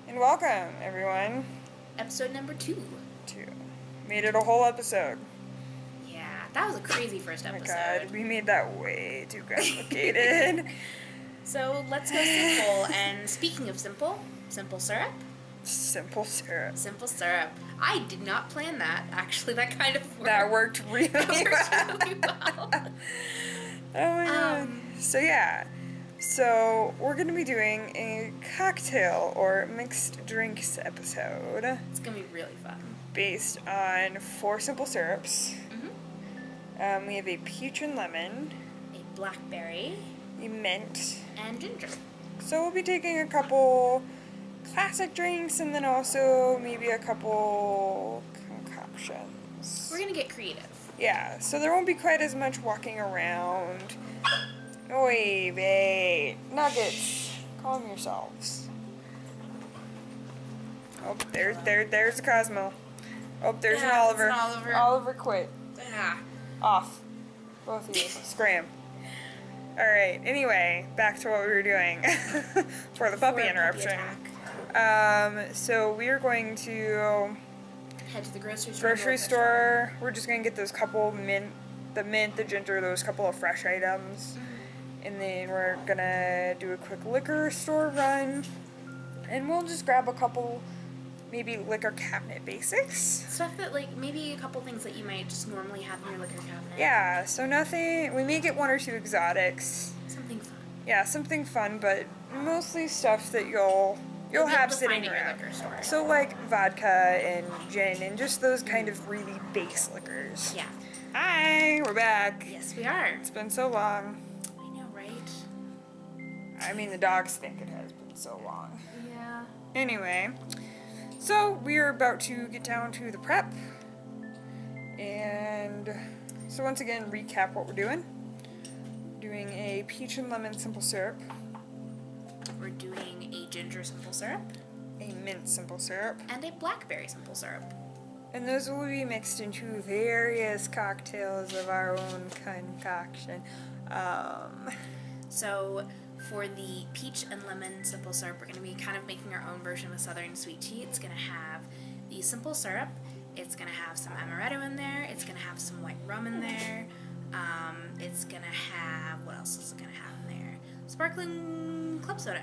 And welcome, everyone, Episode number 2. to made it a whole episode. Yeah, that was a crazy first Oh my episode. god, we made that way too complicated. So let's go simple. And speaking of simple syrup. Simple syrup. Simple syrup. I did not plan that. Actually, that kind of worked. That worked really That well. worked really well. Oh my god. So yeah. So we're gonna be doing a cocktail or mixed drinks episode It's gonna be really fun. based on 4 simple syrups. Mm-hmm. We have a peach and lemon, A blackberry a mint. and ginger. So we'll be taking a couple classic drinks and then also maybe a couple concoctions. We're gonna get creative. Yeah, so there won't be quite as much walking around. Oy vey. Nuggets, calm yourselves. Oh, there's a Cosmo. Oh, there's an Yeah, Oliver. it's an Oliver. Oliver quit. Ah. Off. Both of you. Scram. Alright, anyway, back to what we were doing for the puppy interruption. So we are going to Head to the grocery store. grocery store. We're just going to get those couple the ginger, those couple of fresh items. And then we're going to do a quick liquor store run. And we'll just grab a couple maybe liquor cabinet basics. Stuff that, like, maybe a couple things that you might just normally have in your liquor cabinet. Yeah, so nothing, we may get 1 or 2 exotics. Something fun. Yeah, something fun, but mostly stuff that you'll have sitting find in your around. liquor store. So like vodka and gin and just those kind of really base liquors. Yeah. Hi, we're back. Yes, we are. It's been so long. I know, right? I mean, the dogs think it has been so long. Yeah. Anyway, so we are about to get down to the prep. And so once again, recap what we're doing. Doing a peach and lemon simple syrup, We're doing a ginger simple syrup a mint simple syrup, and a blackberry simple syrup. and those will be mixed into various cocktails of our own concoction. So for the peach and lemon simple syrup, we're going to be kind of making our own version of Southern sweet tea. It's going to have the simple syrup. It's going to have some amaretto in there. It's going to have some white rum in there. It's going to have, what else is it going to have in there? Sparkling club soda.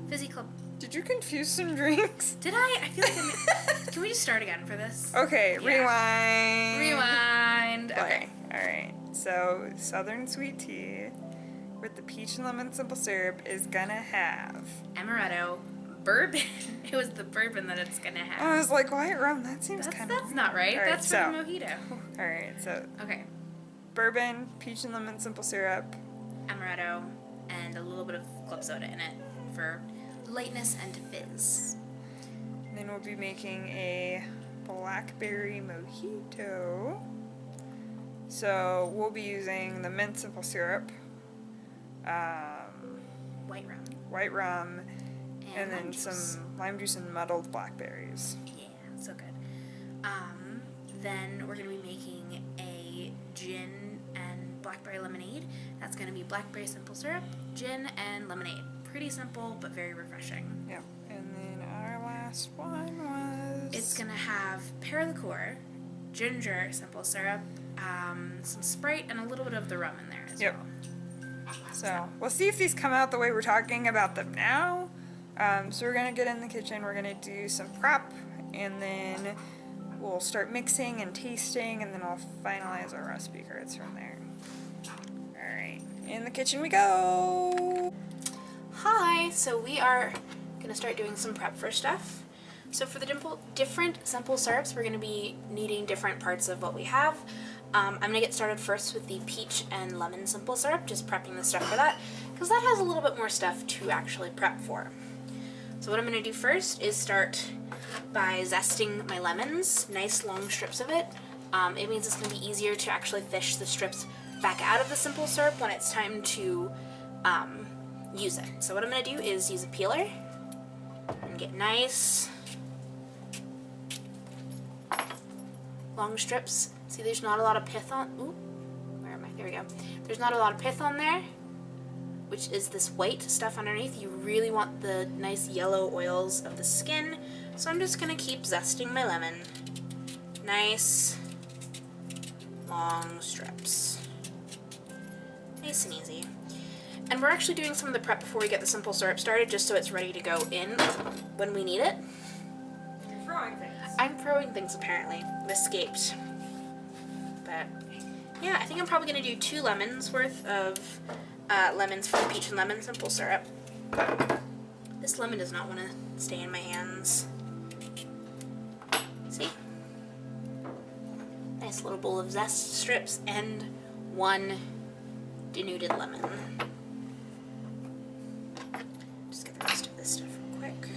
Fizzy club. Did you confuse some drinks? Did I? I feel like can we just start again for this? Okay, Yeah. rewind. Rewind. Okay. Alright, so Southern sweet tea with the peach and lemon simple syrup is gonna have. Amaretto. Bourbon. It was the bourbon that it's going to have. I was like, white rum? That seems kind of. That's not right. All right, That's for the mojito. Alright, so Okay. bourbon, peach and lemon simple syrup. Amaretto and a little bit of club soda in it for lightness and fizz. And then we'll be making a blackberry mojito. So we'll be using the mint simple syrup, White rum. white rum, and then lime juice. some lime juice and muddled blackberries. Yeah, so good. Then we're going to be making a gin and blackberry lemonade. That's going to be blackberry simple syrup, gin, and lemonade. Pretty simple, but very refreshing. Yep. And then our last one was. It's going to have pear liqueur, ginger simple syrup, some Sprite, and a little bit of the rum in there as Yep. well. So we'll see if these come out the way we're talking about them now. So we're gonna get in the kitchen. We're gonna do some prep, and then we'll start mixing and tasting, and then I'll finalize our recipe cards from there. All right, in the kitchen we go. Hi, so we are going to start doing some prep for stuff. So for the different simple syrups, we're going to be needing different parts of what we have. I'm going to get started first with the peach and lemon simple syrup, just prepping the stuff for that, because that has a little bit more stuff to actually prep for. So what I'm going to do first is start by zesting my lemons, nice long strips of it. It means it's going to be easier to actually fish the strips back out of the simple syrup when it's time to use it. So what I'm going to do is use a peeler and get nice long strips. See, there's not a lot of pith on. Ooh, where am I? There we go. There's not a lot of pith on there. which is this white stuff underneath. You really want the nice yellow oils of the skin. So I'm just gonna keep zesting my lemon. Nice long strips. Nice and easy. And we're actually doing some of the prep before we get the simple syrup started, just so it's ready to go in when we need it. You're throwing things. I'm throwing things apparently. It escaped. But yeah, I think I'm probably gonna do 2 lemons worth of lemons for the peach and lemon simple syrup. This lemon does not want to stay in my hands. See? Nice little bowl of zest strips and 1 denuded lemon. Just get the rest of this stuff real quick.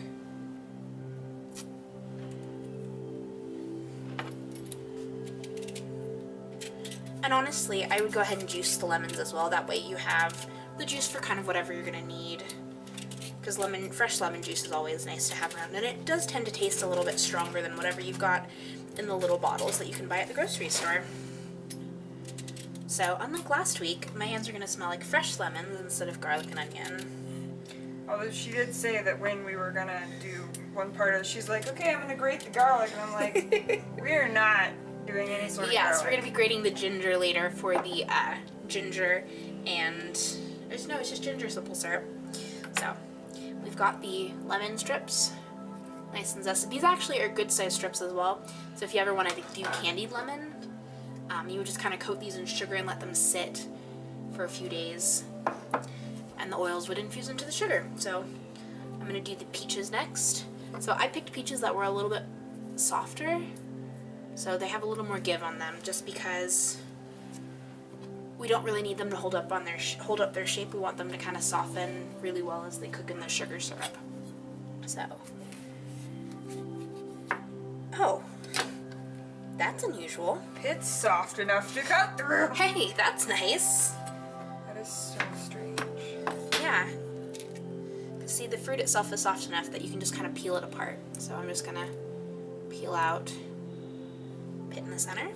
And honestly, I would go ahead and juice the lemons as well. That way you have the juice for kind of whatever you're gonna need. Because fresh lemon juice is always nice to have around, and it does tend to taste a little bit stronger than whatever you've got in the little bottles that you can buy at the grocery store. So, unlike last week, my hands are gonna smell like fresh lemons instead of garlic and onion. Although she did say that when we were gonna do one part of it, she's like, okay, I'm gonna grate the garlic, and I'm like, we're not doing any sort of Yeah, garlic. so we're gonna be grating the ginger later for the ginger and no, it's just ginger simple syrup. So we've got the lemon strips, nice and zesty. These actually are good sized strips as well. So if you ever want to do candied lemon, you would just kind of coat these in sugar and let them sit for a few days, and the oils would infuse into the sugar. So I'm gonna do the peaches next. So I picked peaches that were a little bit softer, so they have a little more give on them, just because we don't really need them to hold up their shape. We want them to kind of soften really well as they cook in the sugar syrup. So, oh, that's unusual. It's soft enough to cut through. Hey, that's nice. That is so strange. Yeah. See, the fruit itself is soft enough that you can just kind of peel it apart. So I'm just gonna peel out pit in the center.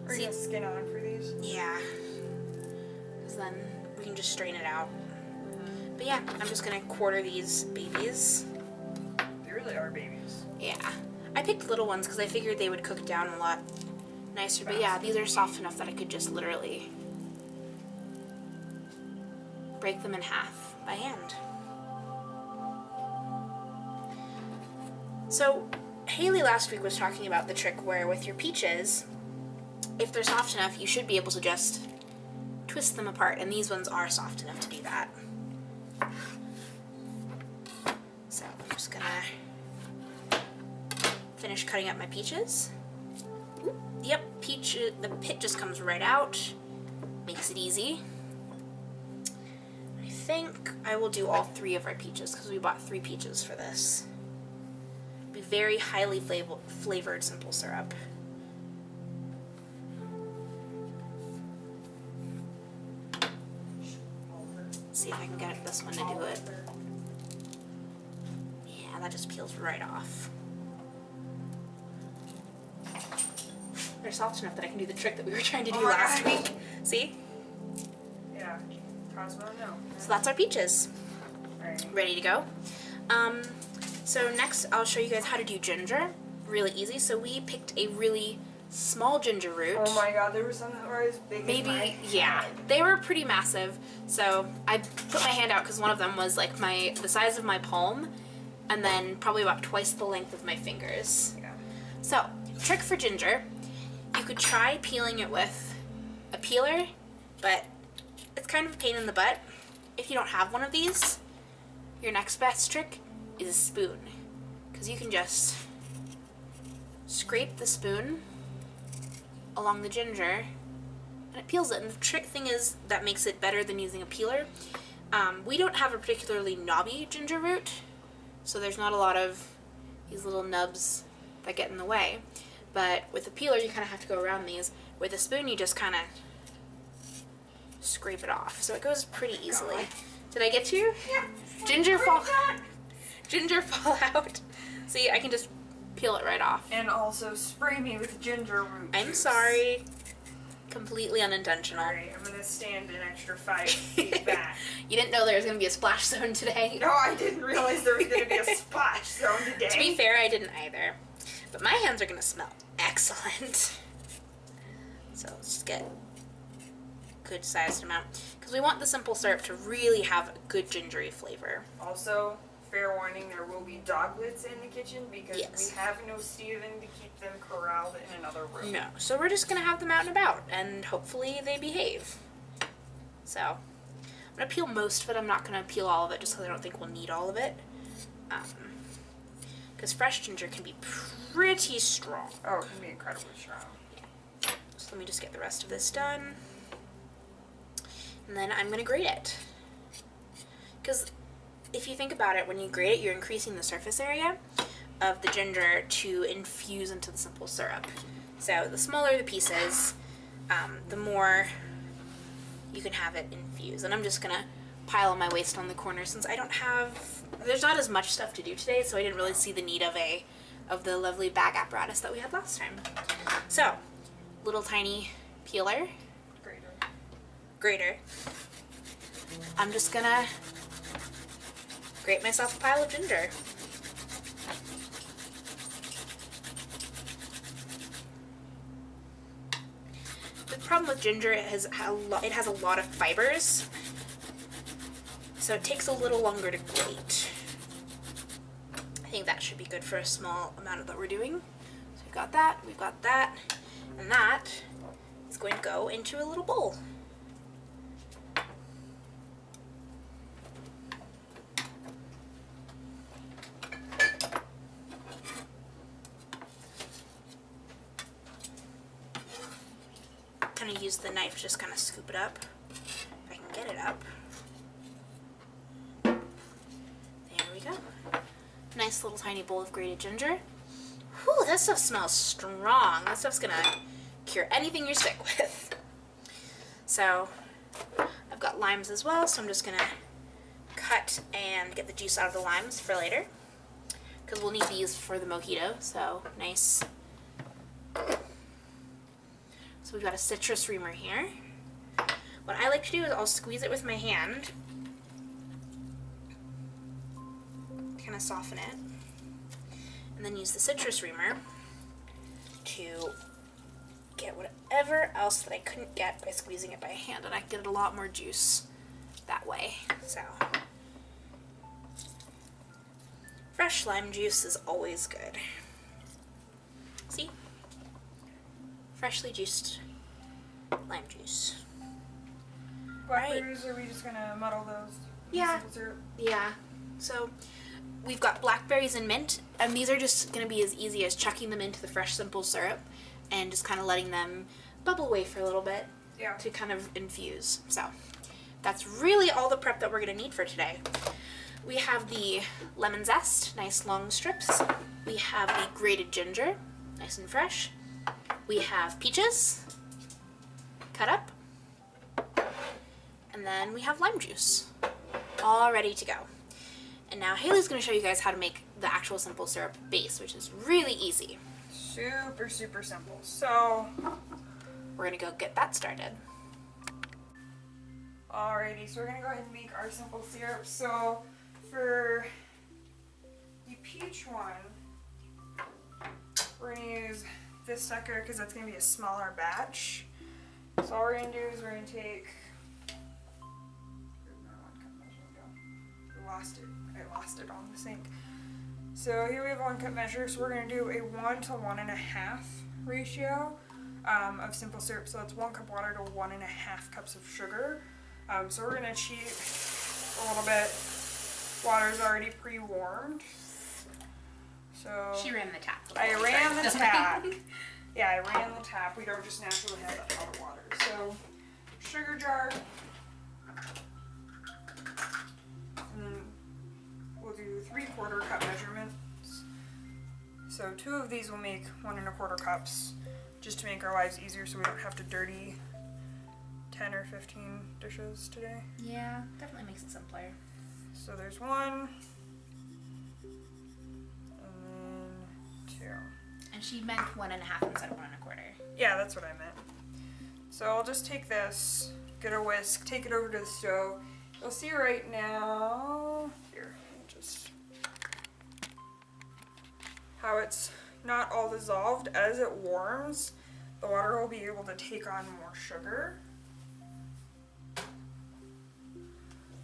Are you gonna skin on for these? Yeah, because then we can just strain it out. But yeah, I'm just gonna quarter these babies. They really are babies. Yeah, I picked little ones because I figured they would cook down a lot nicer. But yeah, these are soft enough that I could just literally break them in half by hand. So Haley last week was talking about the trick where with your peaches, if they're soft enough, you should be able to just twist them apart, and these ones are soft enough to do that. So I'm just gonna finish cutting up my peaches. Oop, yep, the pit just comes right out, makes it easy. I think I will do all 3 of our peaches because we bought 3 peaches for this. Be very highly flavored simple syrup. See if I can get this one to do it. Yeah, that just peels right off. They're soft enough that I can do the trick that we were trying to do last week. See? Yeah. Cosmo, no. So that's our peaches. Alright. Ready to go. So next I'll show you guys how to do ginger. Really easy. So we picked a really small ginger root. Oh my god, there were some that were as big as my yeah, head. they were pretty massive. So I put my hand out because one of them was like the size of my palm, and then probably about twice the length of my fingers. Yeah. So, trick for ginger, you could try peeling it with a peeler, but it's kind of a pain in the butt. If you don't have one of these, your next best trick is a spoon, because you can just scrape the spoon along the ginger and it peels it. And the trick thing is that makes it better than using a peeler. We don't have a particularly knobby ginger root, so there's not a lot of these little nubs that get in the way. But with a peeler, you kind of have to go around these. With a spoon, you just kind of scrape it off, so it goes pretty easily. Did I get you? Yeah. Ginger fall out. See, I can just peel it right off. And also spray me with ginger root I'm juice. sorry. Completely unintentional. Alright, I'm gonna stand an extra 5 feet back. You didn't know there was going to be a splash zone today? No, I didn't realize there was gonna be a splash zone today. To be fair, I didn't either. But my hands are going to smell excellent. So let's just get a good sized amount. Because we want the simple syrup to really have a good gingery flavor. Also, fair warning, there will be doglets in the kitchen because Yes. we have no Steven to keep them corralled in another room. No, so we're just going to have them out and about, and hopefully they behave. So, I'm going to peel most of it. I'm not going to peel all of it just because I don't think we'll need all of it. Because fresh ginger can be pretty strong. Oh, it can be incredibly strong. So let me just get the rest of this done. And then I'm going to grate it. Because if you think about it, when you grate it, you're increasing the surface area of the ginger to infuse into the simple syrup. So the smaller the pieces, the more you can have it infuse. And I'm just going to pile my waste on the corner since I don't have, there's not as much stuff to do today, so I didn't really see the need of the lovely bag apparatus that we had last time. So, little tiny peeler, grater. I'm just gonna grate myself a pile of ginger. The problem with ginger is it has a lot of fibers, so it takes a little longer to grate. I think that should be good for a small amount of that we're doing. So we've got that, and that is going to go into a little bowl. Kind of use the knife to just kind of scoop it up, if I can get it up. There we go. Nice little tiny bowl of grated ginger. Whew, that stuff smells strong. That stuff's gonna cure anything you're sick with. So, I've got limes as well, so I'm just gonna cut and get the juice out of the limes for later. Because we'll need these for the mojito, so nice. So we've got a citrus reamer here. What I like to do is I'll squeeze it with my hand, kind of soften it, and then use the citrus reamer to get whatever else that I couldn't get by squeezing it by hand, and I get a lot more juice that way. So, fresh lime juice is always good. See? Freshly juiced lime juice. Blackberries, are we just gonna muddle those? Yeah. Syrup? Yeah. So we've got blackberries and mint, and these are just going to be as easy as chucking them into the fresh simple syrup and just kind of letting them bubble away for a little bit to kind of infuse. So that's really all the prep that we're going to need for today. We have the lemon zest, nice long strips. We have the grated ginger, nice and fresh. We have peaches, cut up. And then we have lime juice, all ready to go. And now Haley's going to show you guys how to make the actual simple syrup base, which is really easy. Super, super simple. So, We're going to go get that started. alrighty, so we're gonna go ahead and make our simple syrup. So, for the peach one, we're gonna use this sucker because that's gonna be a smaller batch. So all we're gonna do is we're gonna take, where'd my 1 cup measure go? I lost it on the sink. So here we have 1 cup measure. So we're gonna do a 1 to 1.5 ratio of simple syrup. So it's 1 cup water to 1.5 cups of sugar. So we're gonna cheat a little bit. Water's already pre-warmed. So She ran the tap. I ran the tap. Yeah, I ran the tap. We don't just naturally have that hot water. So, sugar jar. And then we'll do 3/4 cup measurements. So 2 of these will make 1 1/4 cups, just to make our lives easier so we don't have to dirty 10 or 15 dishes today. Yeah, definitely makes it simpler. So there's 1. And then 2. And she meant 1.5 instead of 1 1/4. Yeah, that's what I meant. So I'll just take this, get a whisk, take it over to the stove. You'll see right now, here, just how it's not all dissolved. As it warms, the water will be able to take on more sugar.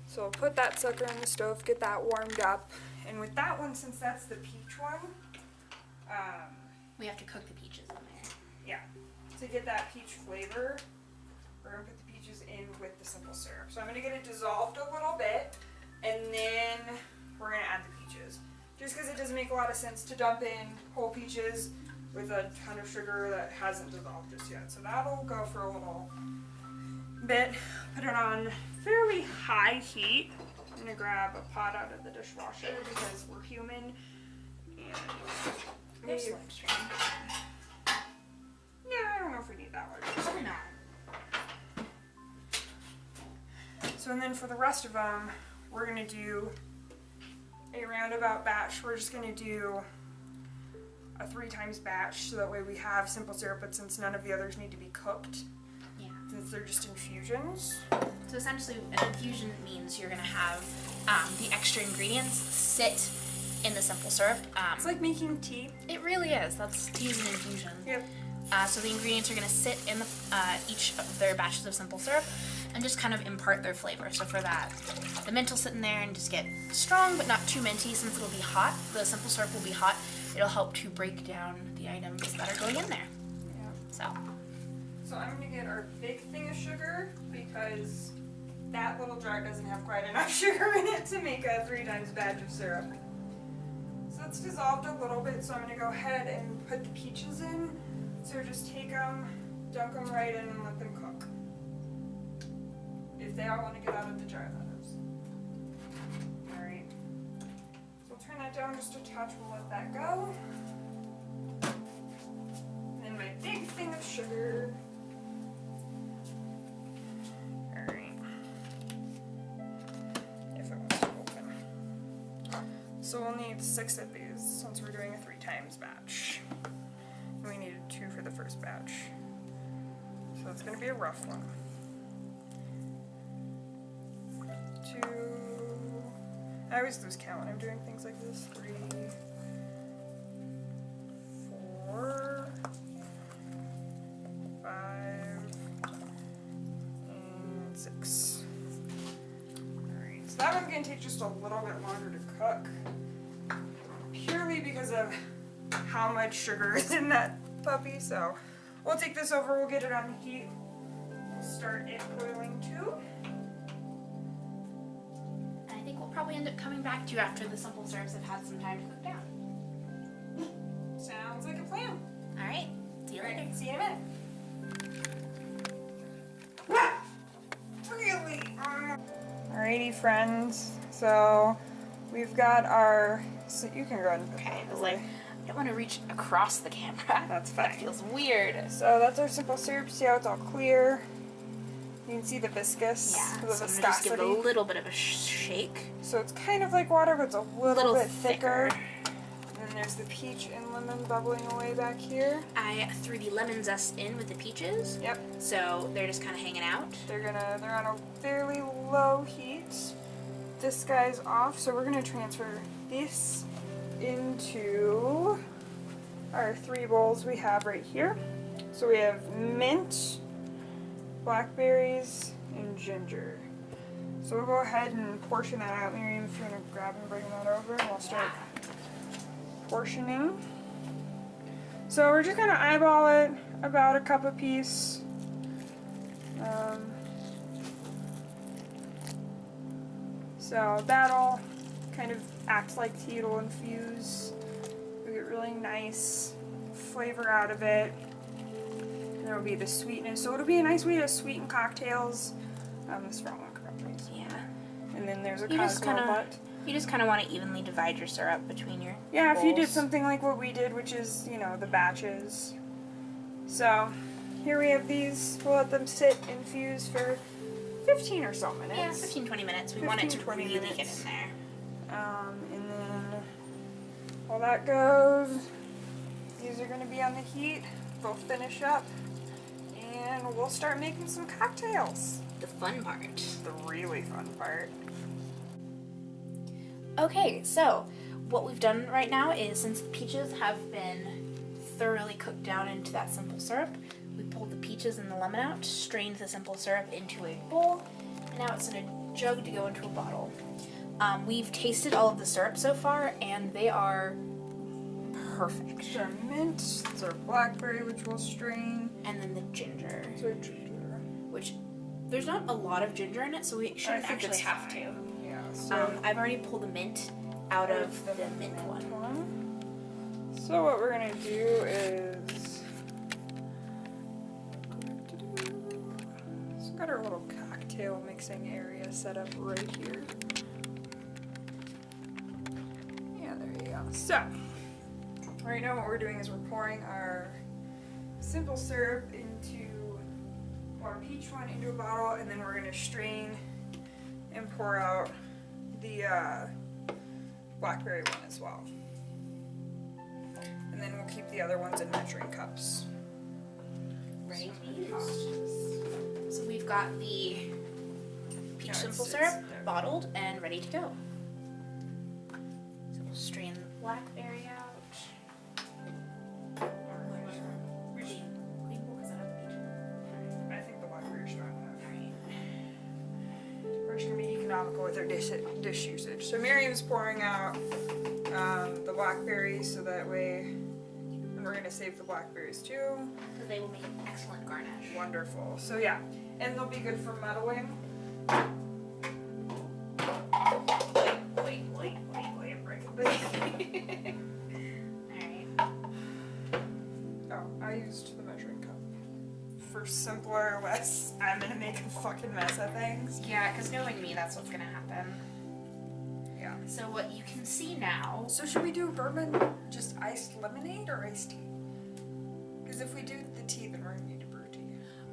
So I'll put that sucker in the stove, get that warmed up. And with that one, since that's the peach one, We have to cook the peaches in there. yeah, to get that peach flavor, we're gonna put the peaches in with the simple syrup. So I'm gonna get it dissolved a little bit, and then we're gonna add the peaches. Just because it doesn't make a lot of sense to dump in whole peaches with a ton of sugar that hasn't dissolved just yet. So that'll go for a little bit. Put it on fairly high heat. I'm gonna grab a pot out of the dishwasher because we're human. And There's we- slime stream. yeah, I don't know if we need that large. Probably not. So and then for the rest of them, we're gonna do a roundabout batch. We're just gonna do a 3 times batch so that way we have simple syrup, but since none of the others need to be cooked, Yeah. since they're just infusions. So essentially, an infusion means you're gonna have the extra ingredients sit in the simple syrup. It's like making tea. It really is. That's tea is an infusion. Yep. So the ingredients are gonna sit in the, each of their batches of simple syrup and just kind of impart their flavor. So for that, the mint will sit in there and just get strong but not too minty since it'll be hot. The simple syrup will be hot. It'll help to break down the items that are going in there. Yeah. So, I'm gonna get our big thing of sugar because that little jar doesn't have quite enough sugar in it to make a 3 times batch of syrup. So it's dissolved a little bit, so I'm gonna go ahead and put the peaches in. So just take them, dunk them right in and let them cook. If they all want to get out of the jar, that is. Alright. So we'll turn that down just a touch, we'll let that go. Then my big thing of sugar. Alright. If it wants to open. So we'll need 6 of these since we're doing a 3 times batch. And we needed 2 for the first batch. So it's gonna be a rough one. 2. I always lose count when I'm doing things like this. 3, 4, 5, and 6. Alright, so that one's gonna take just a little bit longer to cook. Purely because of how much sugar is in that puppy. So we'll take this over, we'll get it on heat. We'll start it boiling too. and I think we'll probably end up coming back to you after the simple syrups have had some time to cook down. Sounds like a plan. All right. See you later. Alright, see you in a minute. Really? Alrighty, friends. So we've got our. So you can go ahead and put Okay, that I was away. like, I don't want to reach across the camera. That's That fine. feels weird. So that's our simple syrup. See how it's all clear? You can see the viscous, Yeah, the so I'm gonna just give it a viscosity. little bit of a shake. So it's kind of like water, but it's a little bit thicker. thicker. And then there's the peach and lemon bubbling away back here. I threw the lemon zest in with the peaches, Yep. so they're just kind of hanging out. They're on a fairly low heat. This guy's off, so we're gonna transfer this into our 3 bowls we have right here. So we have mint, blackberries, and ginger. So we'll go ahead and portion that out. Miriam, if you want to grab and bring that over, and we'll start portioning. So we're just gonna eyeball it, about a cup apiece. So that'll kind of act like tea, it'll infuse. We get really nice flavor out of it. And there'll be the sweetness. So it'll be a nice way to sweeten cocktails. This from please. Yeah. And then there's a You just Cosmo kinda- butt. You just kind of want to evenly divide your syrup between your Yeah, if you did bowls. something like what we did, which is, the batches. So, here we have these. We'll let them sit, infuse for 15 or so minutes. Yeah, 15-20 minutes. We want it to 15-20 really get minutes. in there. And then, while that goes, these are going to be on the heat. They'll finish up. and we'll start making some cocktails. The fun part. The really fun part. Okay, so what we've done right now is, since the peaches have been thoroughly cooked down into that simple syrup, we pulled the peaches and the lemon out, strained the simple syrup into a bowl, and now it's in a jug to go into a bottle. We've tasted all of the syrup so far, and they are perfect. It's our mint, it's our blackberry, which we'll strain. And then the ginger, It's our ginger. which there's not a lot of ginger in it, so we shouldn't think actually it's have fine. to. Yeah, so I've already pulled the mint out of the mint one. So what we're gonna do is, so got our little cocktail mixing area set up right here. Yeah, there you go. So right now what we're doing is we're pouring our simple syrup into our peach one into a bottle, and then we're gonna strain and pour out the blackberry one as well. And then we'll keep the other ones in measuring cups. Ready to be used. So we've got the peach Yeah, simple it's syrup there. bottled and ready to go. So we'll strain the blackberry out. I think the blackberry strong enough. Alright. We're just gonna be economical with our dish usage. So Miriam's pouring out the blackberries, so that way, and we're gonna save the blackberries too. So they will make an excellent garnish. Wonderful. So yeah, and they'll be good for muddling. Wait, break it. Alright. Oh, I used the measuring cup. For simpler, less, I'm gonna make a fucking mess of things. Yeah, because knowing me, that's what's gonna happen. Yeah. So what you can see now. So should we do bourbon, just iced lemonade or iced tea? Because if we do the tea, then we're gonna need to brew tea.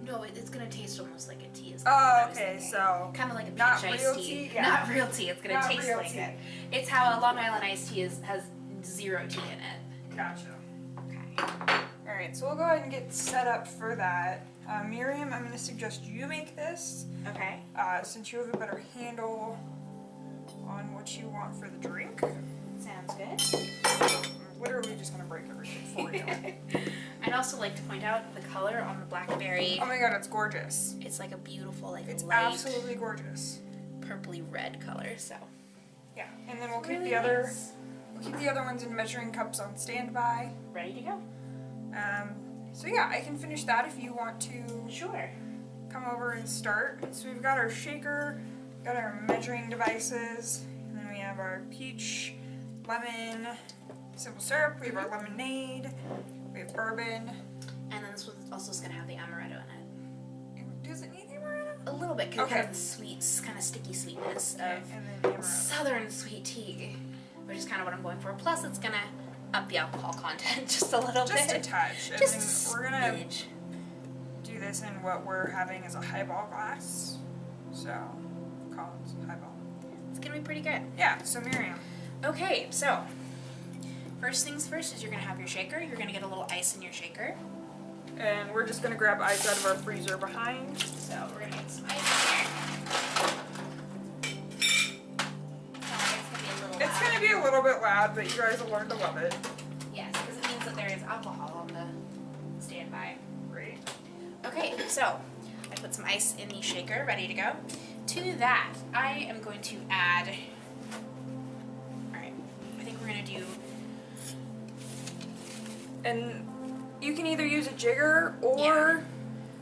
No, it's gonna taste almost like a tea. Oh, okay, so Kind of like a peach not iced real tea. tea? Yeah. Not real tea. It's gonna Not taste real like tea. it. It's how a Long Island iced tea has 0 tea in it. Gotcha. Okay. All right, so we'll go ahead and get set up for that. Miriam, I'm gonna suggest you make this, Okay. since you have a better handle on what you want for the drink. Sounds good. I'm literally just gonna break everything for you. I'd also like to point out the color on the blackberry. Oh my god, it's gorgeous. It's like a beautiful, like It's light absolutely gorgeous. purpley red color. So Yeah, and then we'll keep really the other nice. we'll keep the other ones in measuring cups on standby. Ready to go. So yeah, I can finish that if you want to Sure. come over and start. So we've got our shaker, got our measuring devices, and then we have our peach, lemon, simple syrup, we have our lemonade, we have bourbon. And then this one's also going to have the amaretto in And does it need amaretto? it. A little bit, because Okay. it has the sweet, kind of sticky sweetness Okay, of and then amaretto. southern sweet tea, which is kind of what I'm going for. Plus, it's going to up the alcohol content just a little Just a bit. touch. And Just then a we're gonna smidge. do this in what we're having as a highball glass. So, Collins highball. It's going to be pretty good. Yeah, so Miriam. Okay, so first things first is you're gonna have your shaker. You're gonna get a little ice in your shaker. And we're just gonna grab ice out of our freezer behind. So we're gonna get some ice in here. Sorry, It's gonna be a little bit loud, but you guys will learn to love it. Yes, because it means that there is alcohol on the standby. Great. Okay, so I put some ice in the shaker, ready to go. To that, I am going to add. Alright, I think we're gonna do. And you can either use a jigger or,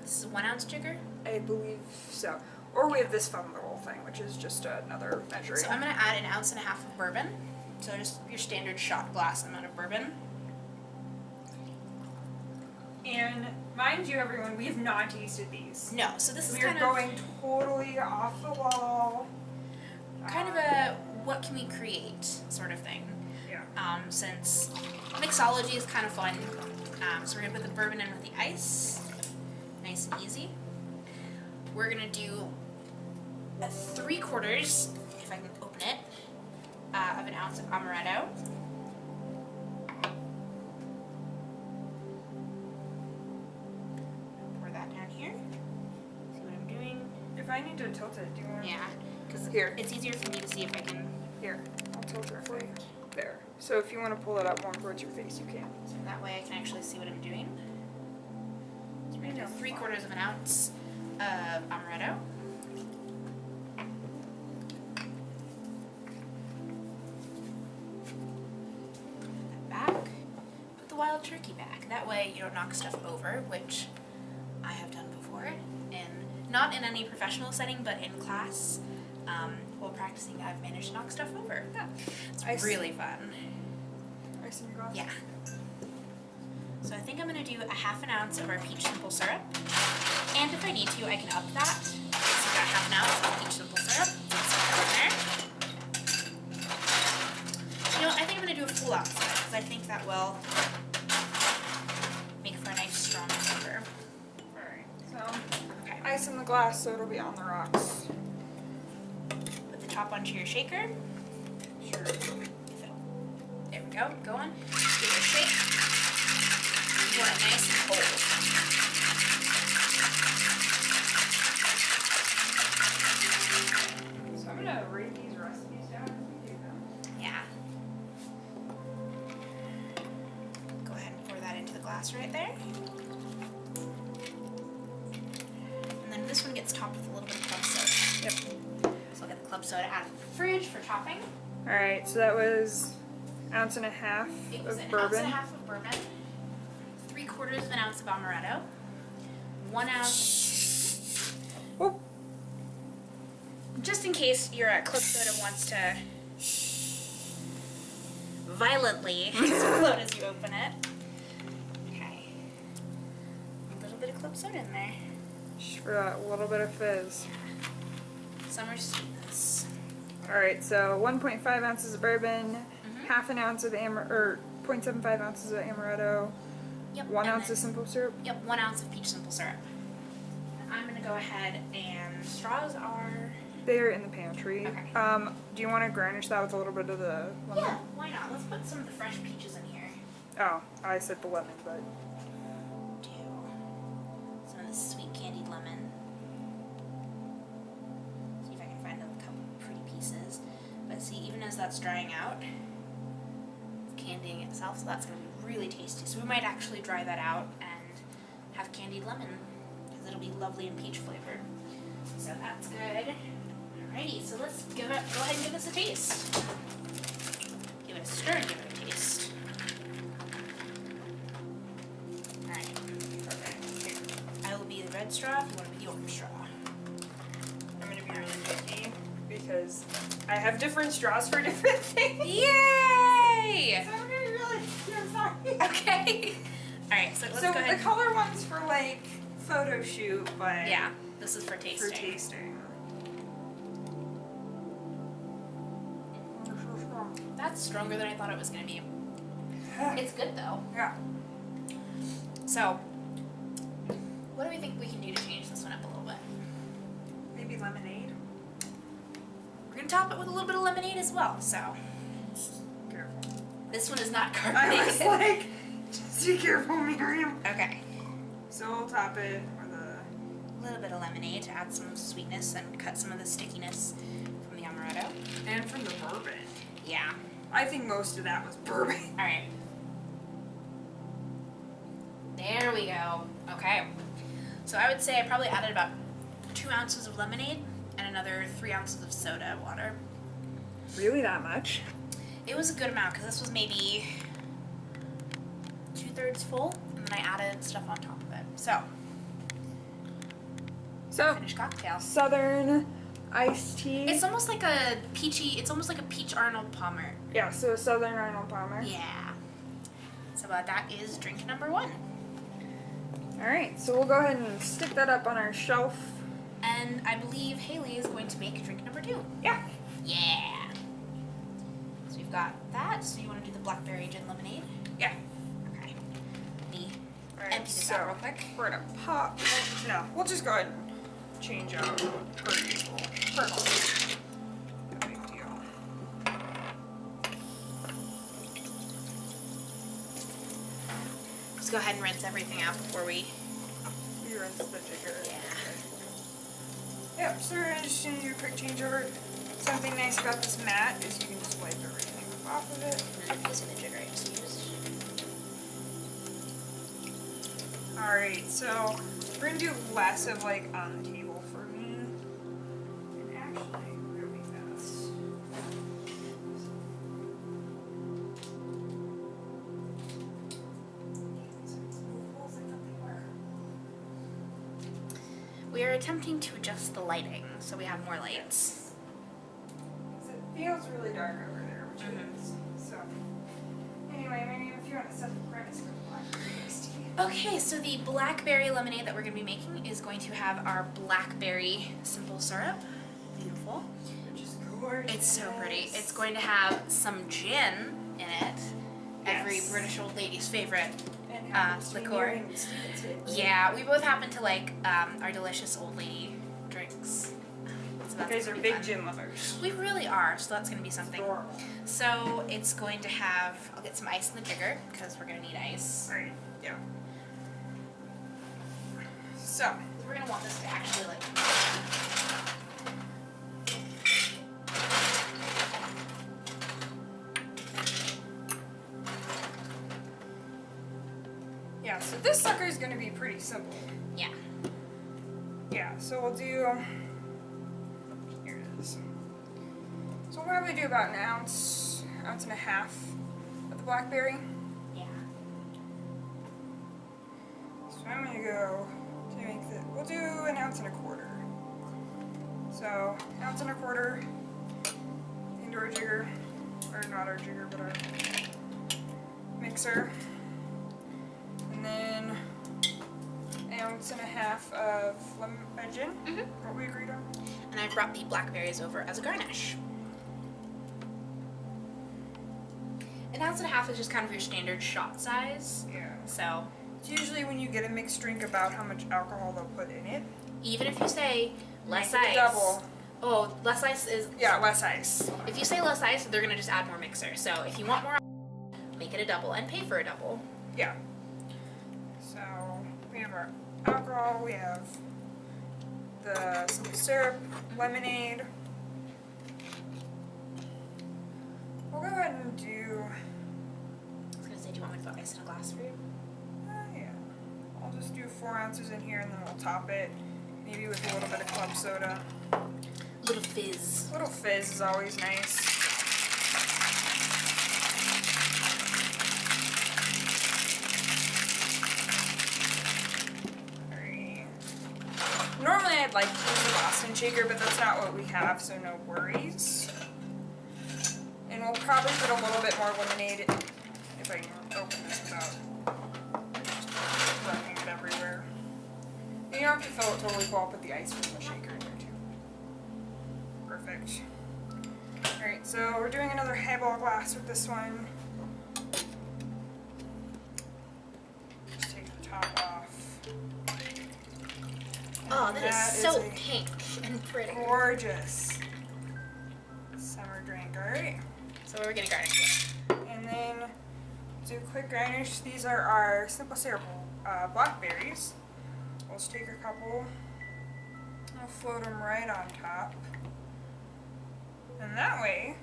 This is 1 ounce jigger. I believe so, or we have this fun little thing, which is just another measuring. So I'm gonna add 1.5 ounces of bourbon. So just your standard shot glass amount of bourbon. And mind you, everyone, we have not tasted these. No, so this is We are kind of going totally off the wall. a what can we create sort of thing. Yeah. Since mixology is kind of fun. So we're gonna put the bourbon in with the ice, nice and easy. We're gonna do a 3/4, if I can open it, of 1 ounce of amaretto. Pour that down here. I need to tilt it, do you want? Yeah, because Here. it's easier for me to see if I can. Here, I'll tilt it for you. There. So if you want to pull it up more towards your face, you can. So that way I can actually see what I'm doing. So we're gonna Yeah. do 3/4 of an ounce of amaretto. Put that back. Put the wild turkey back. That way you don't knock stuff over, which I have done before. And not in any professional setting, but in class. While practicing, I've managed to knock stuff over. Yeah. It's really fun. Ice in your glass? Yeah. So I think I'm going to do a 1/2 ounce of our peach simple syrup. And if I need to, I can up that. So I've got 1/2 ounce of peach simple syrup. Let's put that in there. You know what, I think I'm going to do a full ounce of it because I think that will make for a nice strong flavor. Alright, so Okay. ice in the glass so it'll be on the rocks. Put the top onto your shaker. Sure. There we go. Go on. Give it a shake. You want it nice and cold. So I'm gonna write these recipes down and do them. Yeah. Go ahead and pour that into the glass right there. And then this one gets topped with a little bit of club soda. Yep. So I'll get the club soda out of the fridge for topping. Alright, so that was 1.5 ounces It was of an bourbon. ounce and a half of bourbon, 3/4 of an ounce of amaretto, 1 ounce, Oh, just in case your club soda wants to violently explode as you open it. Okay. A little bit of club soda in there. just for that little bit of fizz. Summer sweetness. Alright, so 1.5 ounces of bourbon, Mhm. 1/2 ounce of 0.75 ounces of amaretto, Yep. 1 and ounce then- of simple syrup. Yep, 1 ounce of peach simple syrup. And I'm gonna go ahead and straws are. They're in the pantry. Okay. Do you want to garnish that with a little bit of the lemon? Yeah, why not? Let's put some of the fresh peaches in here. Oh, I said the lemon, but Do some of this sweet candied lemon. See if I can find a couple pretty pieces. But see, even as that's drying out, it's candying itself, so that's gonna be really tasty. So we might actually dry that out and have candied lemon, because it'll be lovely and peach flavored. So that's good. Alrighty, so let's go ahead and give this a taste. Give it a stir and give it a taste. Alright, perfect. Here, I will be the red straw if you want to be the orange straw. I'm gonna be really picky because I have different straws for different things. Yay! So I'm gonna be really sorry. Okay. Alright, so let's So go ahead. the color one's for like photo shoot, but Yeah, this is for tasting. for tasting. That's stronger than I thought it was going to be. It's good though. Yeah. So, what do we think we can do to change this one up a little bit? Maybe lemonade. We're going to top it with a little bit of lemonade as well, so. Careful. This one is not I carbonated. was like, just be careful, Miriam. Okay. So we'll top it with a. A little bit of lemonade to add some sweetness and cut some of the stickiness from the amaretto. And from the bourbon. Yeah. I think most of that was bourbon. Alright. There we go. Okay. So I would say I probably added about 2 ounces of lemonade and another 3 ounces of soda water. Really, that much? It was a good amount because this was maybe 2/3 full, and then I added stuff on top of it. So, finished cocktail. Southern iced tea. It's almost like a peachy. It's almost like a peach Arnold Palmer. Yeah, so a Southern Arnold Palmer. Yeah. So that is drink number 1. Alright, so we'll go ahead and stick that up on our shelf. And I believe Haley is going to make drink number 2. Yeah. Yeah. So we've got that. So you want to do the blackberry gin lemonade? Yeah. Okay. Me Alright, empty this out real quick. we're gonna pop. No, we'll just go ahead and change out per usual. Purple. No big deal. Let's go ahead and rinse everything out before we. We rinse the jigger. Yeah. Yep, so we're just gonna do a quick changeover. Something nice about this mat is you can just wipe everything off of it. I'm using the jigger I just used. Alright, so we're gonna do less of like on the table for me. And actually, really fast. We are attempting to adjust the lighting so we have more lights. It feels really dark over there, which it is. So, anyway, maybe if you want to set the premise for the blackberry iced tea. Okay, so the blackberry lemonade that we're going to be making is going to have our blackberry simple syrup. Beautiful. Which is gorgeous. It's so pretty. It's going to have some gin in it. Every Yes. British old lady's favorite. And liqueur. Yeah, we both happen to like our delicious old lady drinks. So You that's guys are gonna be big fun. gin lovers. We really are, so that's going to be something. Adorable. So it's going to have, I'll get some ice in the jigger because we're going to need ice. Right, yeah. So, We're going to want this to actually like. yeah, so this sucker is going to be pretty simple. Yeah. Yeah, so we'll do, here it is. So we'll probably do about an ounce and a half of the blackberry. Yeah. So I'm going to go to make the, we'll do an ounce and a quarter. So, ounce and a quarter into our jigger, or not our jigger, but our mixer. And then an ounce and a half of gin, what we agreed on. And I've brought the blackberries over as a garnish. An ounce and a half is just kind of your standard shot size. Yeah. So It's usually when you get a mixed drink about how much alcohol they'll put in it. even if you say less Make it ice. double. Oh, less ice is. Yeah, less ice. If you say less ice, they're gonna just add more mixer. So if you want more, make it a double and pay for a double. Yeah. So we have our alcohol, we have the simple syrup, lemonade. We'll go ahead and do, I was gonna say, do you want me to put ice in a glass for you? yeah. I'll just do 4 ounces in here and then we'll top it, maybe with a little bit of club soda. Little fizz. A little fizz is always nice. Alright. Normally I'd like to use the Boston shaker, but that's not what we have, so no worries. And we'll probably put a little bit more lemonade if I can open this without running it everywhere. You don't have to fill it totally full, I'll put the ice from the shaker in there too. Perfect. Alright, so we're doing another highball glass with this one. Just take the top off. Oh, that That is is so a pink and pretty. Gorgeous summer drink, alright? So we're gonna garnish it. And then do a quick garnish. These are our simple syrup blackberries. We'll just take a couple. I'll float them right on top. And that way,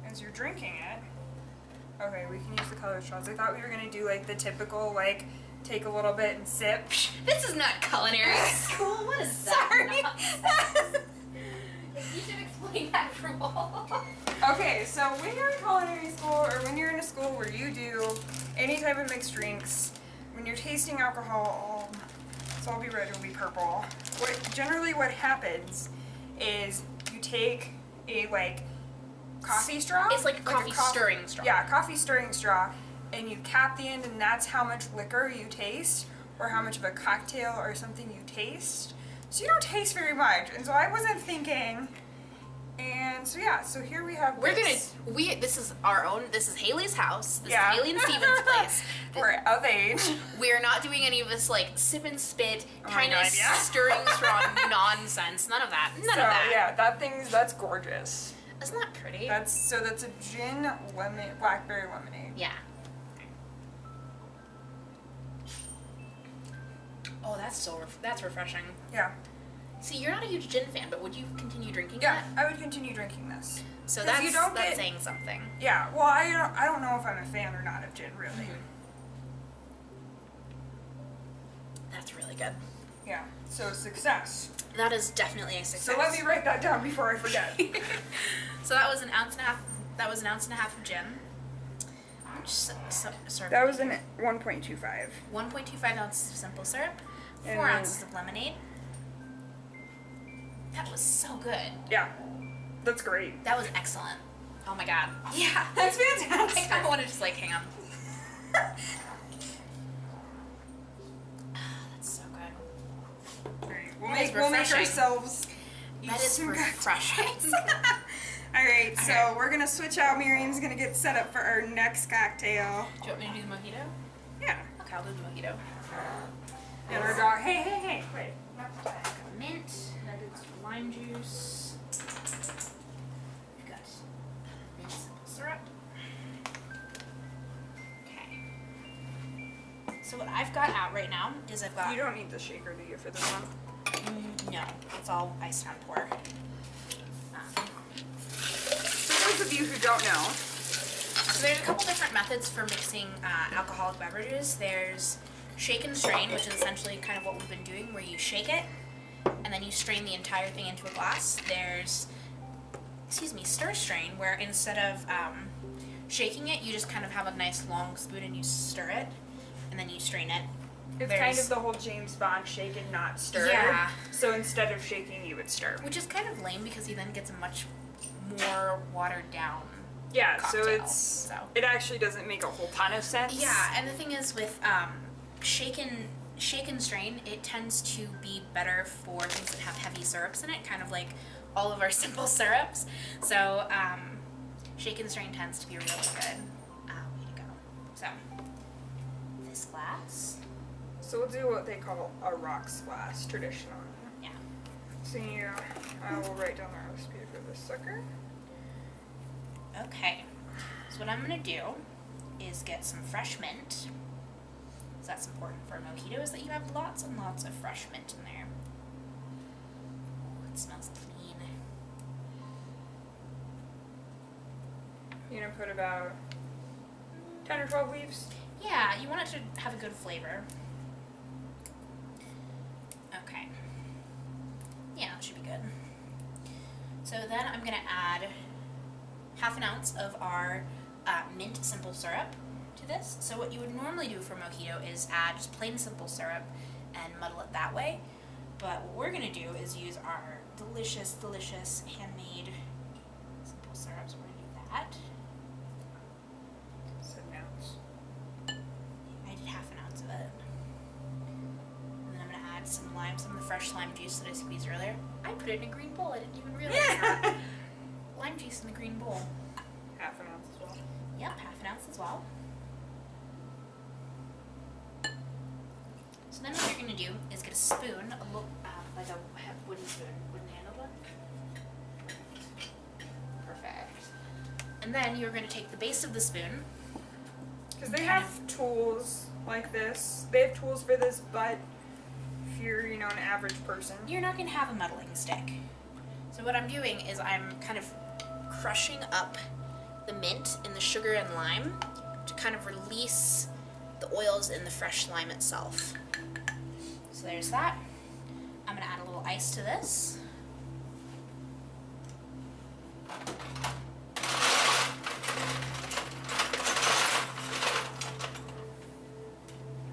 as you're drinking it, okay, we can use the color straws. I thought we were gonna do like the typical, like, take a little bit and sip. This is not culinary school. What is that? Sorry. You should explain that rule. Okay, so when you're in culinary school or when you're in a school where you do any type of mixed drinks, when you're tasting alcohol, so I'll be red, it'll be purple. Generally what happens is you take a like coffee straw. It's like a coffee stirring straw. Yeah, coffee stirring straw, and you cap the end, and that's how much liquor you taste, or how much of a cocktail or something you taste. So you don't taste very much, and so I wasn't thinking. And so yeah, so here we have. This is our own. This is Haley's house. This Yeah. is Haley and Steven's place. We're of age. We're not doing any of this like sip and spit, Oh my kind of God, yeah. stirring straw nonsense. None of that. None So of that. yeah, that's gorgeous. Isn't that pretty? That's a gin lemon blackberry lemonade. Yeah. Oh, that's refreshing. Yeah. See, you're not a huge gin fan, but would you continue drinking Yeah, that? I would continue drinking this. So 'Cause you don't that's get- saying something. Yeah, well, I don't know if I'm a fan or not of gin, really. Mm-hmm. That's really good. Yeah, so success. That is definitely a success. So let me write that down before I forget. So that was an ounce and a half. That was an ounce and a half of gin. Sorry. That was an 1.25. 1.25 ounces of simple syrup. 4 And- ounces of lemonade. That was so good. Yeah, that's great. That was excellent. Oh my god. Yeah. That's fantastic. I want to just like hang on. That's so good. Alright, That is we'll make refreshing. ourselves. That is some refreshing. Alright, so Okay. we're gonna switch out. Miriam's gonna get set up for our next cocktail. Do you want me to do the mojito? Yeah. Okay, I'll do the mojito. And our dog. Hey, wait. I've got mint, that is lime juice. We've got mint simple syrup. Okay. So what I've got out right now is I've got You don't need the shaker, do you, for this one? no, it's all ice and pour. For those of you who don't know, So there's a couple different methods for mixing alcoholic beverages. There's shake and strain, which is essentially kind of what we've been doing, where you shake it and then you strain the entire thing into a glass. There's, stir strain, where instead of shaking it, you just kind of have a nice long spoon and you stir it, and then you strain it. it's There's- kind of the whole James Bond shake and not stir. Yeah. So instead of shaking, you would stir. Which is kind of lame because he then gets a much more watered down. Yeah, Cocktail, so it actually doesn't make a whole ton of sense. Yeah, and the thing is with shake and strain, it tends to be better for things that have heavy syrups in it, kind of like all of our simple syrups. So shake and strain tends to be really good. Way to go. So this glass, So we'll do what they call a rocks glass, traditional. yeah. So I will write down the recipe for this sucker. Okay. So what I'm gonna do is get some fresh mint. So that's important for a mojito, is that you have lots and lots of fresh mint in there. Oh, it smells clean. You're gonna put about 10 or 12 leaves. Yeah, you want it to have a good flavor. Okay. Yeah, that should be good. So then I'm gonna add half an ounce of our mint simple syrup to this. So what you would normally do for mojito is add just plain simple syrup and muddle it that way. But what we're gonna do is use our delicious, delicious handmade simple syrup. So we're gonna do that. So an ounce. I did half an ounce of it. And then I'm gonna add some of the fresh lime juice that I squeezed earlier. I put it in a green bowl, I didn't even realize that. Lime juice in the green bowl. Half an ounce as well. Yep, half an ounce as well. So then what you're gonna do is get a spoon, like a wooden spoon, wooden handled one. Perfect. And then you're gonna take the base of the spoon. Because they Kind have tools like this. They have tools for this, but if you're, an average person. You're not going to have a muddling stick. So what I'm doing is I'm kind of crushing up the mint in the sugar and lime to kind of release the oils in the fresh lime itself. So there's that. I'm going to add a little ice to this.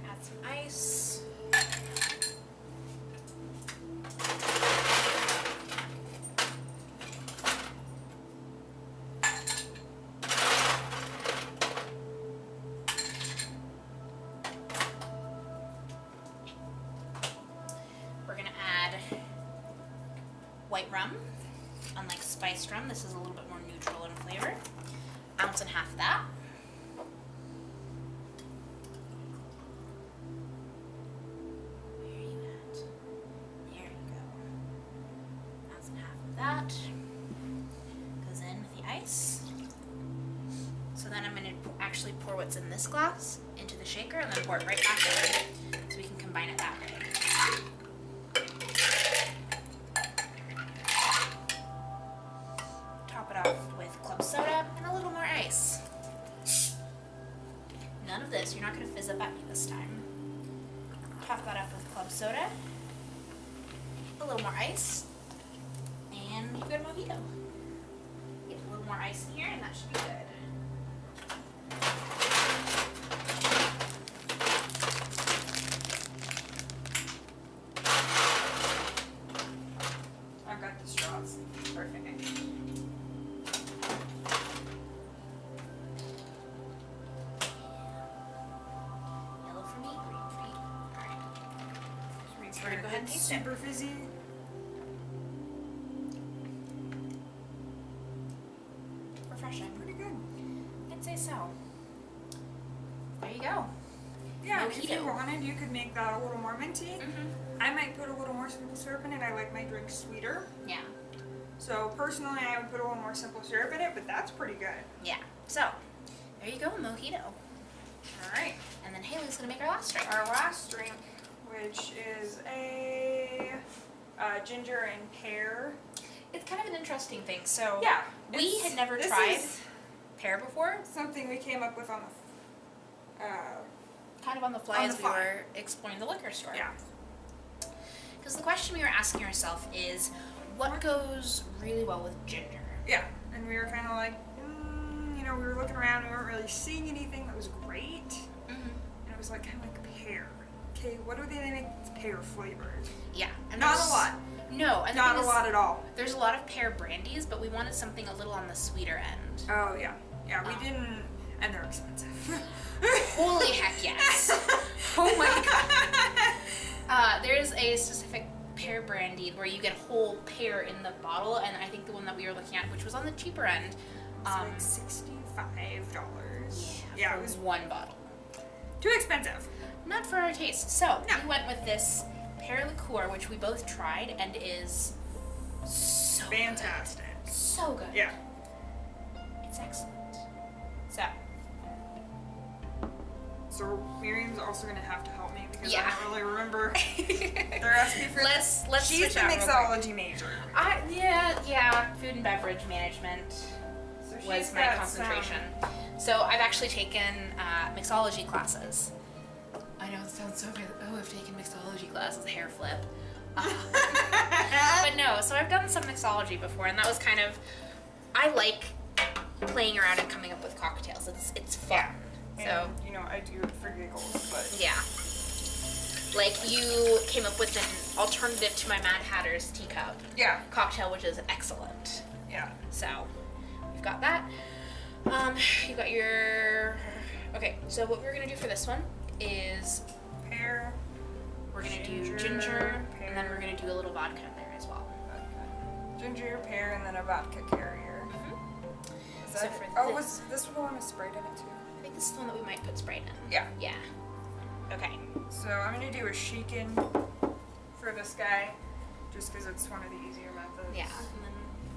Add some ice. We're gonna add white rum. Unlike spiced rum, this is a little bit more neutral in flavor. Ounce and a half of that. Where are you at? There you go. Ounce and a half of that. Goes in with the ice. So then I'm gonna actually pour what's in this glass into the shaker and then pour it right back in so we can combine it that way. this. You're not going to fizz up at me this time. Top that up with club soda. A little more ice. And you've got a mojito. Get a little more ice in here and that should be good. I've got the straws. Perfect. Yellow for me, green for you. Alright. We're gonna go ahead and taste it. Super fizzy. Refreshing. Pretty good. I'd say so. There you go. Yeah, if you Mojito. wanted, you could make that a little more minty. I might put a little more simple syrup in it. I like my drink sweeter. Yeah. So personally, I would put a little more simple syrup in it, but that's pretty good. Yeah. So, there you go, mojito. All right. And then Haley's gonna make our last drink. Our last drink, which is a ginger and pear. It's kind of an interesting thing. So, Yeah. we had never this tried is pear before. something we came up with on the. Kind of on the fly On as the we fly. were exploring the liquor store. Yeah. Because the question we were asking ourselves is, what goes really well with ginger? Yeah. And we were kind of like, we were looking around. We weren't really seeing anything that was great. Mm-hmm. And it was like kind of like pear. Okay, what do they make that's pear flavored? Yeah. And Not there's- a lot. No, and the Not thing a is, lot at all. there's a lot of pear brandies, but we wanted something a little on the sweeter end. Oh yeah. Yeah, we didn't, and they're expensive. Holy heck yes. Oh my god. There's a specific pear brandy where you get whole pear in the bottle, and I think the one that we were looking at, which was on the cheaper end, It's like $65. yeah, it for was one bottle. too expensive. Not for our taste. So No. we went with this pear liqueur, which we both tried, and is so Fantastic. good. So good. Yeah. It's excellent. So So Miriam's also gonna have to help me because Yeah. I don't really remember the recipe for let's She's switch the out real quick. mixology major. Yeah, food and beverage management So she's was my got concentration. So I've actually taken mixology classes. I know it sounds so good. Oh, I've taken mixology classes, hair flip. But no, so I've done some mixology before, and that was kind of, I like playing around and coming up with cocktails. It's fun. Yeah. So And, I do it for giggles, but yeah. Like you came up with an alternative to my Mad Hatter's teacup yeah, cocktail, which is excellent. yeah. So we've got that. You've got your. Okay, so what we're gonna do for this one is Pear, we're gonna do Ginger, ginger, and then pear. we're gonna do a little vodka in there as well. ginger, pear, and then a vodka carrier. Is So that for it? Oh, this- was this the one with Sprite in it too? I think this is the one that we might put Sprite in. Yeah. Yeah. Okay. So I'm gonna do a shaken for this guy, just because it's one of the easier methods. Yeah, and then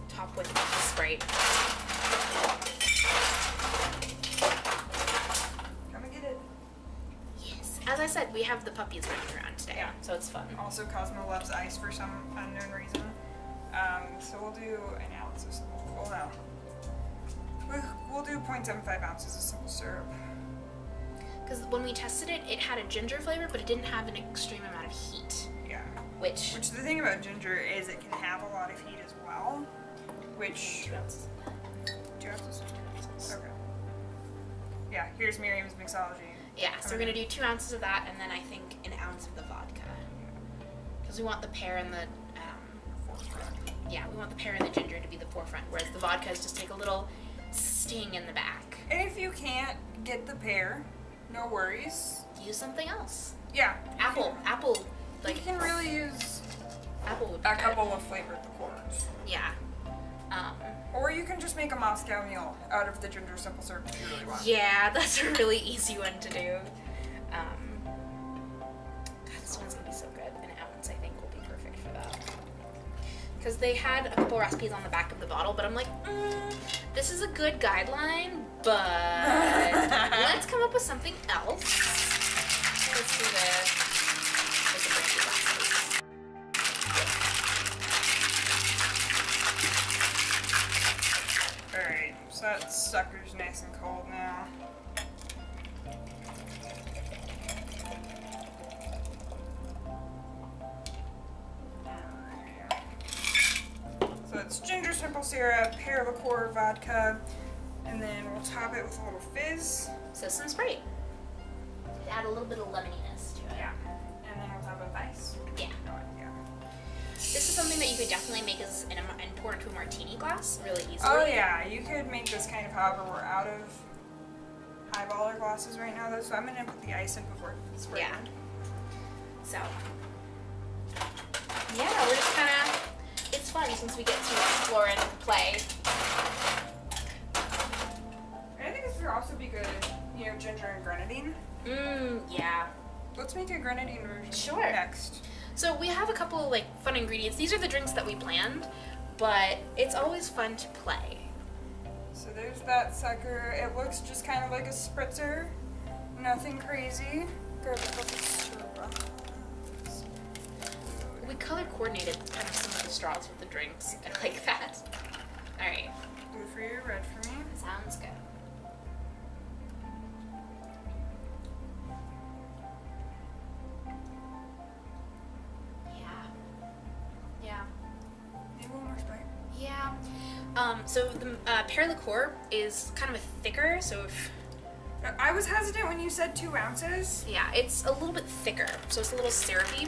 top with the Sprite. Come and get it. Yes. As I said, we have the puppies running around today, Yeah. so it's fun. Also, Cosmo loves ice for some unknown reason. So we'll do an ounce of simple. Well, no. We'll do 0.75 ounces of simple syrup. Because when we tested it, it had a ginger flavor, but it didn't have an extreme amount of heat. Yeah. Which. Which the thing about ginger is it can have a lot of heat as well. Which 2 ounces. 2 ounces. Okay. Yeah. Here's Miriam's mixology. Yeah, so we're gonna do 2 ounces of that, and then I think an ounce of the vodka. Because we want the pear and the we want the pear and the ginger to be the forefront, whereas the vodka is just take a little sting in the back. And if you can't get the pear, no worries. Use something else. Yeah. Apple, like You can really use apple would be a good. couple of flavored liqueurs. Yeah. Or you can just make a Moscow Mule out of the ginger simple syrup if you really want. Yeah, that's a really easy one to do. God, this one's gonna be so good. An ounce, I think, will be perfect for that. Because they had a couple recipes on the back of the bottle, but I'm like, this is a good guideline, but let's come up with something else. Let's do this. With the brandy glasses. Alright, so that sucker's nice and cold now. syrup, pear liqueur, vodka, and then we'll top it with a little fizz. So some Sprite. Add a little bit of lemoniness to it. Yeah. And then we'll top it with ice. Yeah. Yeah. This is something that you could definitely make as and pour into a martini glass really easily. Oh yeah, you could make this kind of however we're out of highballer glasses right now though, so I'm gonna put the ice in before spraying. Yeah. So, yeah, we're just kind of, it's fun since we get to explore and play. I think this would also be good, ginger and grenadine. Yeah. Let's make a grenadine version Sure. next. So we have a couple of fun ingredients. These are the drinks that we planned, but it's always fun to play. So there's that sucker. It looks just kind of like a spritzer. Nothing crazy. Grab a couple straws. We color coordinated kind of some of the straws with the drinks. I like that. All right. Blue for you, red for me. Sounds good. Yeah. Maybe a little more Sprite. Yeah. So the pear liqueur is kind of a thicker, so if, I was hesitant when you said 2 ounces. yeah, it's a little bit thicker, so it's a little syrupy.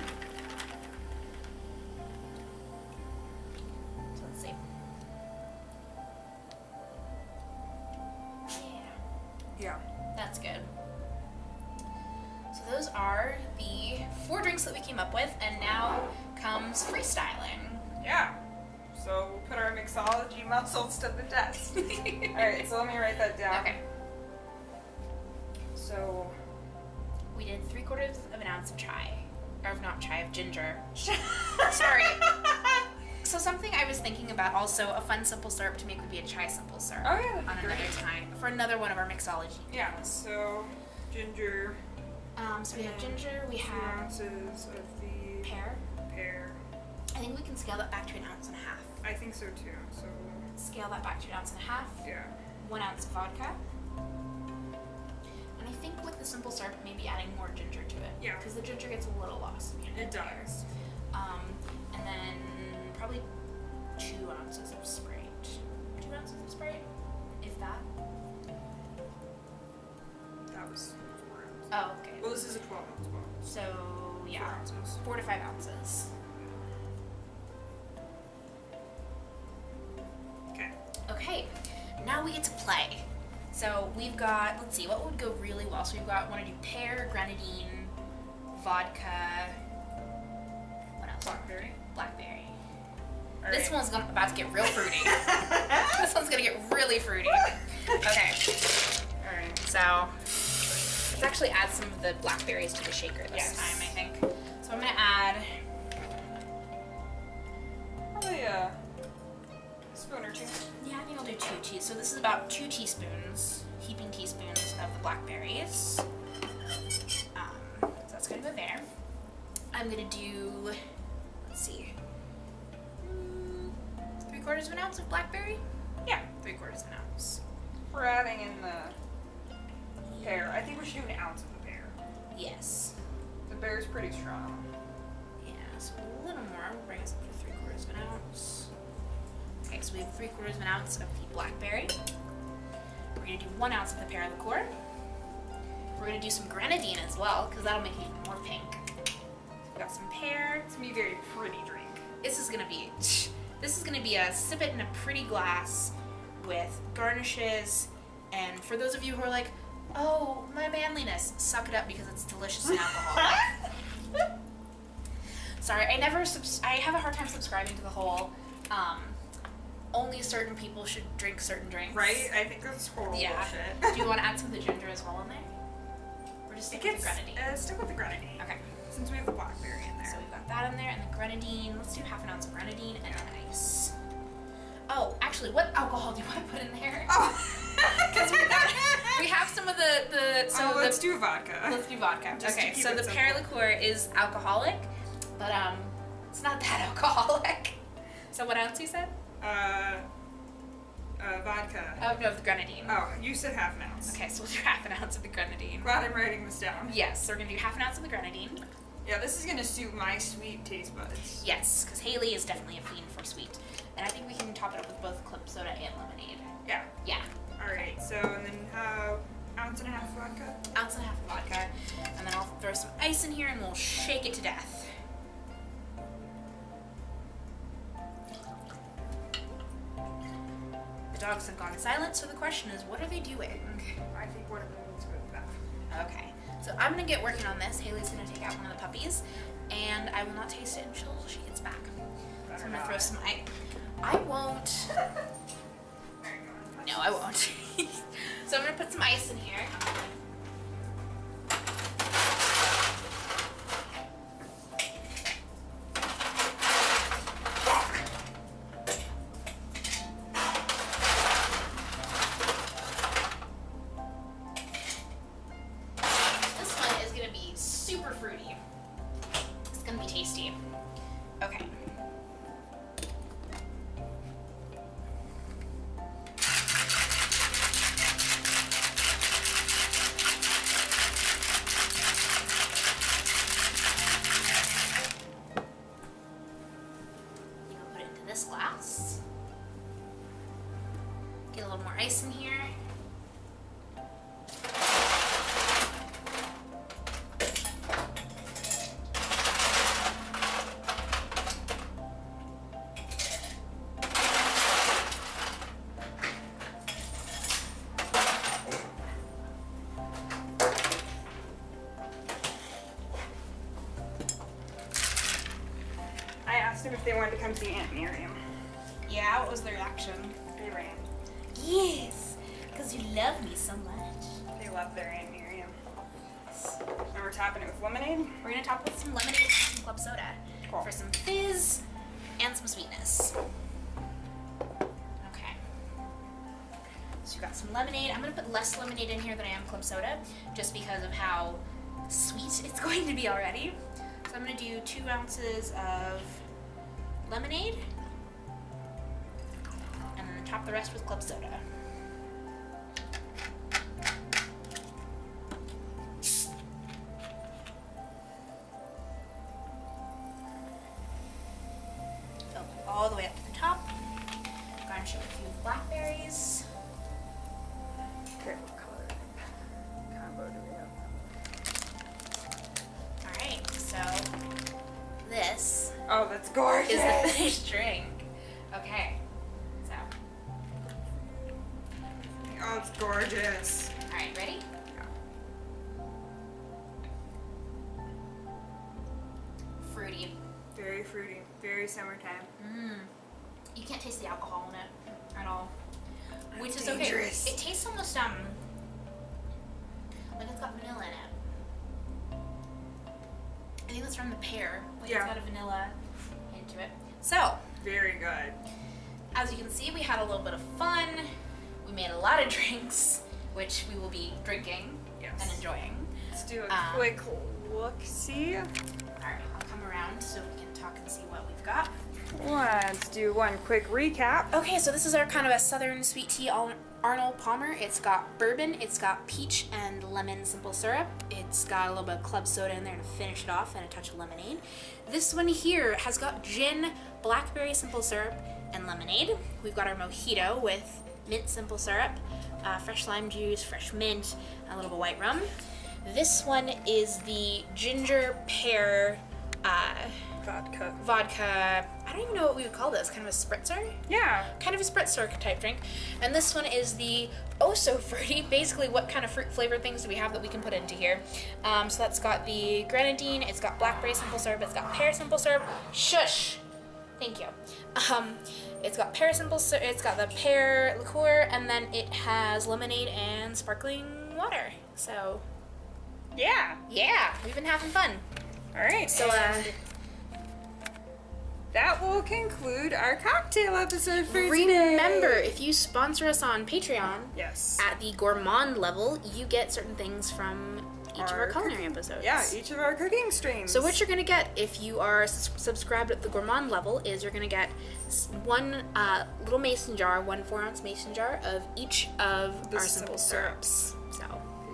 So let's see. Yeah, Yeah. that's good. So those are the 4 drinks that we came up with, and now comes freestyling. Yeah. So we'll put our mixology muscles to the test. Alright, so let me write that down. Okay. So We did 3/4 of an ounce of chai. Or not chai, of ginger. Sorry. So something I was thinking about also, a fun simple syrup to make would be a chai simple syrup. Oh, yeah, that'd be on another great. time. For another one of our mixology. yeah, so ginger, So we have ginger, we 2 have ounces of the pear. pear. I think we can scale that back to 1.5 ounces. I think so too. So Scale that back to 1.5 ounces. yeah. 1 ounce of vodka. And I think with the simple syrup, maybe adding more ginger to it. Yeah. Because the ginger gets a little lost. in the It pear. does. And then probably 2 ounces of Sprite. 2 ounces of Sprite, if that. That was 4 ounces. Oh, okay. Well, this is a 12-ounce bottle. So, 4 yeah, ounces. 4 to 5 ounces. Okay. Okay, now we get to play. So we've got, let's see, what would go really well? So we've got, want to do pear, grenadine, vodka, what else? Blackberry. Blackberry. All This right. one's about to get real fruity. This one's gonna get really fruity. Okay. Alright, so let's actually add some of the blackberries to the shaker this Yes. time, I think. So I'm gonna add, Probably a spoon or 2. yeah, I think I'll do 2 so this is about 2 teaspoons, heaping teaspoons of the blackberries. So that's gonna go there. I'm gonna do, let's see, 3/4 of an ounce of blackberry? Yeah. 3/4 of an ounce. We're adding in the pear. I think we should do an ounce of the pear. Yes. The pear's pretty strong. Yeah, so a little more. We'll bring us up to 3/4 of an ounce. Okay, so we have 3/4 of an ounce of the blackberry. We're gonna do 1 ounce of the pear liqueur. We're gonna do some grenadine as well, because that'll make it even more pink. We got some pear. It's gonna be a very pretty drink. This is gonna be a sip it in a pretty glass with garnishes. And for those of you who are like, oh, my manliness, suck it up because it's delicious and alcoholic. Sorry, I have a hard time subscribing to the whole only certain people should drink certain drinks. Right? I think that's total Yeah. bullshit. Do you want to add some of the ginger as well in there? Or just It stick with gets the grenadine? stick with the grenadine. Okay. Since we have the blackberry in there. So we've got that in there, and the grenadine. Let's do 1/2 ounce of grenadine and then ice. Oh, actually, what alcohol do you want to put in there? Because we have some of the so let's do vodka. let's do vodka. Just to Okay, keep so it the simple. pear liqueur is alcoholic, but it's not that alcoholic. So what ounce you said? Vodka. Oh no, the grenadine. Oh, you said 1/2 ounce. Okay, so we'll do 1/2 ounce of the grenadine. Glad I'm writing this down. Yes, so we're gonna do 1/2 ounce of the grenadine, Yeah, this is gonna suit my sweet taste buds. Yes, because Haley is definitely a fiend for sweet. And I think we can top it up with both club soda and lemonade. Yeah. Yeah. Alright, so, and then ounce and a half vodka. Ounce and a half of vodka. And then I'll throw some ice in here and we'll shake it to death. The dogs have gone silent, so the question is, what are they doing? I think one of them needs to go to the bathroom. Okay, so I'm gonna get working on this. Haley's gonna take out one of the puppies, and I will not taste it until she gets back. So I'm gonna throw some I won't. No, I won't. So I'm gonna put some ice in here. This one is gonna be super fruity. It's gonna be tasty. Okay. Put it into this glass. Get a little more ice in here. I asked them if they wanted to come see Aunt Miriam. Yeah, what was the reaction? They ran. Yes, because you love me so much. They love their Aunt Miriam. And we're topping it with lemonade. We're gonna top it with some lemonade and some club soda Cool. for some fizz and some sweetness. Okay. So you got some lemonade. I'm gonna put less lemonade in here than I am club soda, just because of how sweet it's going to be already. So I'm gonna do 2 ounces of lemonade, and then top the rest with club soda. Fill it all the way up to the top. Garnish it with a few blackberries. Okay, what color combo do we have? Alright, so this Oh, that's gorgeous. is the finished drink. Okay, so, Oh, it's gorgeous. alright, ready? Fruity. Very fruity. Very summertime. You can't taste the alcohol in it at all. Which is dangerous. okay. It tastes almost like it's got vanilla in it. I think that's from the pear. Like Yeah. it's got a vanilla hint to it. So, Very good. as you can see, we had a little bit of fun. We made a lot of drinks, which we will be drinking Yes. and enjoying. Let's do a quick look-see. Alright, I'll come around so we can talk and see what we've got. Let's do one quick recap. Okay, so this is our kind of a southern sweet tea Arnold Palmer. It's got bourbon, it's got peach and lemon simple syrup. It's got a little bit of club soda in there to finish it off and a touch of lemonade. This one here has got gin, blackberry simple syrup, and lemonade. We've got our mojito with mint simple syrup, fresh lime juice, fresh mint, and a little bit of white rum. This one is the ginger pear vodka. I don't even know what we would call this. Kind of a spritzer? Yeah. Kind of a spritzer type drink. And this one is the oh so fruity. Basically, what kind of fruit flavored things do we have that we can put into here? So that's got the grenadine, it's got blackberry simple syrup, it's got pear simple syrup. Shush! Thank you. It's got pear simple syrup, it's got the pear liqueur, and then it has lemonade and sparkling water. So, Yeah. yeah, we've been having fun. All right. So, that will conclude our cocktail episode for today. remember, if you sponsor us on Patreon, Yes. at the gourmand level, you get certain things from each of our Our culinary episodes. Yeah, each of our cooking streams. So what you're gonna get if you are subscribed at the gourmand level is you're gonna get one little mason jar, 1 4-ounce mason jar of each of The our simple simple syrups. So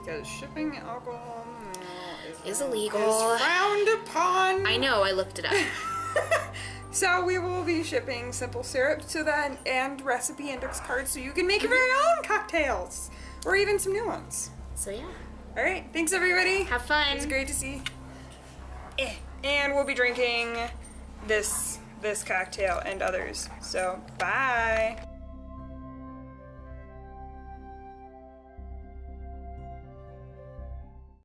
Because shipping alcohol. is illegal. Is frowned upon. I know, I looked it up. So we will be shipping simple syrup so that and recipe index cards so you can make your very own cocktails or even some new ones. So yeah, All right, thanks everybody. have fun. It's great to see. And we'll be drinking this cocktail and others. So bye.